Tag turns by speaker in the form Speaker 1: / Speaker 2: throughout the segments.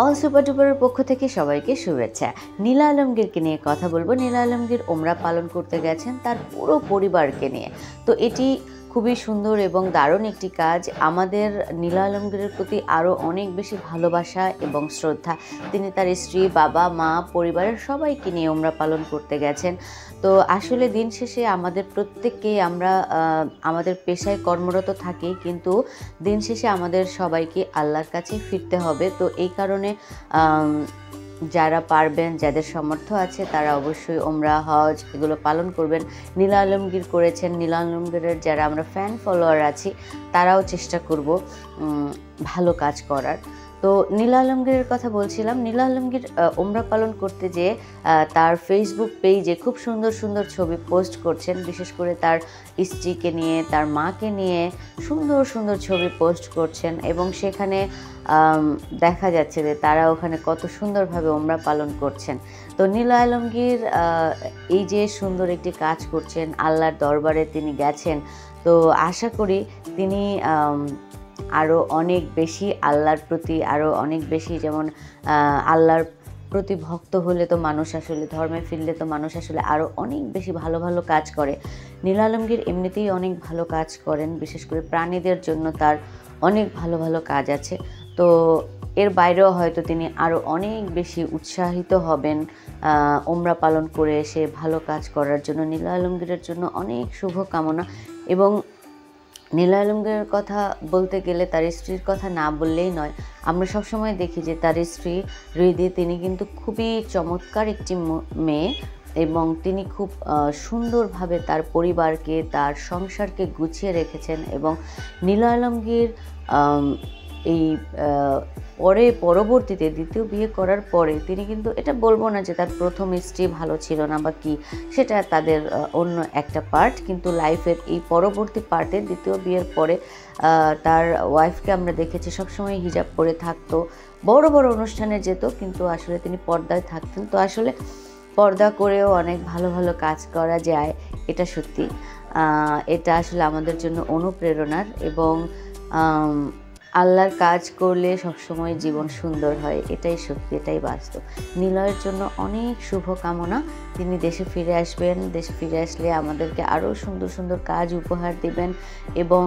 Speaker 1: All super ডুপারের পক্ষ থেকে সবাইকে শুভেচ্ছা। নীলা আলমগীরকে নিয়ে কথা বলবো। নীলা আলমগীর ওমরা পালন করতে গেছেন তার পুরো পরিবারকে নিয়ে। তো এটি খুবই সুন্দর এবং দারুণ একটি কাজ। আমাদের নীলা আলমগীরের প্রতি আরও অনেক বেশি ভালোবাসা এবং শ্রদ্ধা। তিনি তার স্ত্রী, বাবা, মা, পরিবারের সবাইকে নিয়ে ওমরা পালন করতে গেছেন। তো আসলে দিন শেষে আমাদের প্রত্যেককেই আমরা আমাদের পেশায় কর্মরত থাকি, কিন্তু দিন শেষে আমাদের সবাইকে আল্লাহর কাছে ফিরতে হবে। তো এই কারণে যারা পারবেন, যাদের সামর্থ্য আছে, তারা অবশ্যই ওমরা, হজ এগুলো পালন করবেন। নীলা আলমগীর করেছেন। নীলা আলমগীরের যারা আমরা ফ্যান ফলোয়ার আছি, তারাও চেষ্টা করব ভালো কাজ করার। তো নীলা আলমগীরের কথা বলছিলাম। নীলা আলমগীর ওমরা পালন করতে যেয়ে তার ফেসবুক পেজে খুব সুন্দর সুন্দর ছবি পোস্ট করছেন, বিশেষ করে তার স্ত্রীকে নিয়ে, তার মাকে নিয়ে সুন্দর সুন্দর ছবি পোস্ট করছেন এবং সেখানে দেখা যাচ্ছে যে তারা ওখানে কত সুন্দরভাবে ওমরা পালন করছেন। তো নীলা আলমগীর এই যে সুন্দর একটি কাজ করছেন, আল্লাহর দরবারে তিনি গেছেন। তো আশা করি তিনি আরও অনেক বেশি আল্লাহর প্রতি আরও অনেক বেশি, যেমন আল্লাহর প্রতি ভক্ত হলে তো মানুষ আসলে, ধর্মে ফিরলে তো মানুষ আসলে আরও অনেক বেশি ভালো ভালো কাজ করে। নীলা আলমগীর এমনিতেই অনেক ভালো কাজ করেন, বিশেষ করে প্রাণীদের জন্য তার অনেক ভালো ভালো কাজ আছে। তো এর বাইরেও হয়তো তিনি আরও অনেক বেশি উৎসাহিত হবেন ওমরা পালন করে এসে ভালো কাজ করার জন্য। নীলা আলমগীরের জন্য অনেক শুভকামনা। এবং নীলা আলমগীরের কথা বলতে গেলে তার স্ত্রীর কথা না বললেই নয়। আমরা সবসময় দেখি যে তার স্ত্রী হৃদি, তিনি কিন্তু খুবই চমৎকার একটি মেয়ে এবং তিনি খুব সুন্দরভাবে তার পরিবারকে, তার সংসারকে গুছিয়ে রেখেছেন। এবং নীলা আলমগীর এই পরবর্তীতে দ্বিতীয় বিয়ে করার পরে তিনি কিন্তু, এটা বলবো না যে তার প্রথম স্ত্রী ভালো ছিল না বা কি, সেটা তাদের অন্য একটা পার্ট, কিন্তু লাইফের এই পরবর্তী পার্টে দ্বিতীয় বিয়ের পরে তার ওয়াইফকে আমরা দেখেছি সবসময় হিজাব পরে থাকতো, বড় বড় অনুষ্ঠানে যেত, কিন্তু আসলে তিনি পর্দায় থাকতেন। তো আসলে পর্দা করেও অনেক ভালো ভালো কাজ করা যায়, এটা সত্যি। এটা আসলে আমাদের জন্য অনুপ্রেরণার। এবং আল্লাহর কাজ করলে সবসময় জীবন সুন্দর হয়, এটাই সত্যি, এটাই বাস্তব। নীলয়ের জন্য অনেক শুভকামনা। তিনি দেশে ফিরে আসবেন। দেশে ফিরে আসলে আমাদেরকে আরও সুন্দর সুন্দর কাজ উপহার দেবেন এবং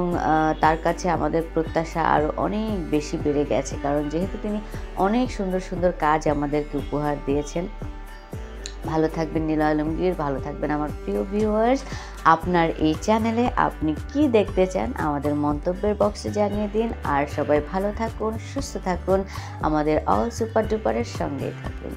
Speaker 1: তার কাছে আমাদের প্রত্যাশা আরও অনেক বেশি বেড়ে গেছে, কারণ যেহেতু তিনি অনেক সুন্দর সুন্দর কাজ আমাদেরকে উপহার দিয়েছেন। ভালো থাকবেন নীলা আলমগীর, ভালো থাকবেন আমার প্রিয় ভিউয়ার্স। আপনার এই চ্যানেলে আপনি কি দেখতে চান আমাদের মন্তব্যের বক্সে জানিয়ে দিন। আর সবাই ভালো থাকুন, সুস্থ থাকুন, আমাদের অল সুপার ডুপারের সঙ্গেই থাকুন।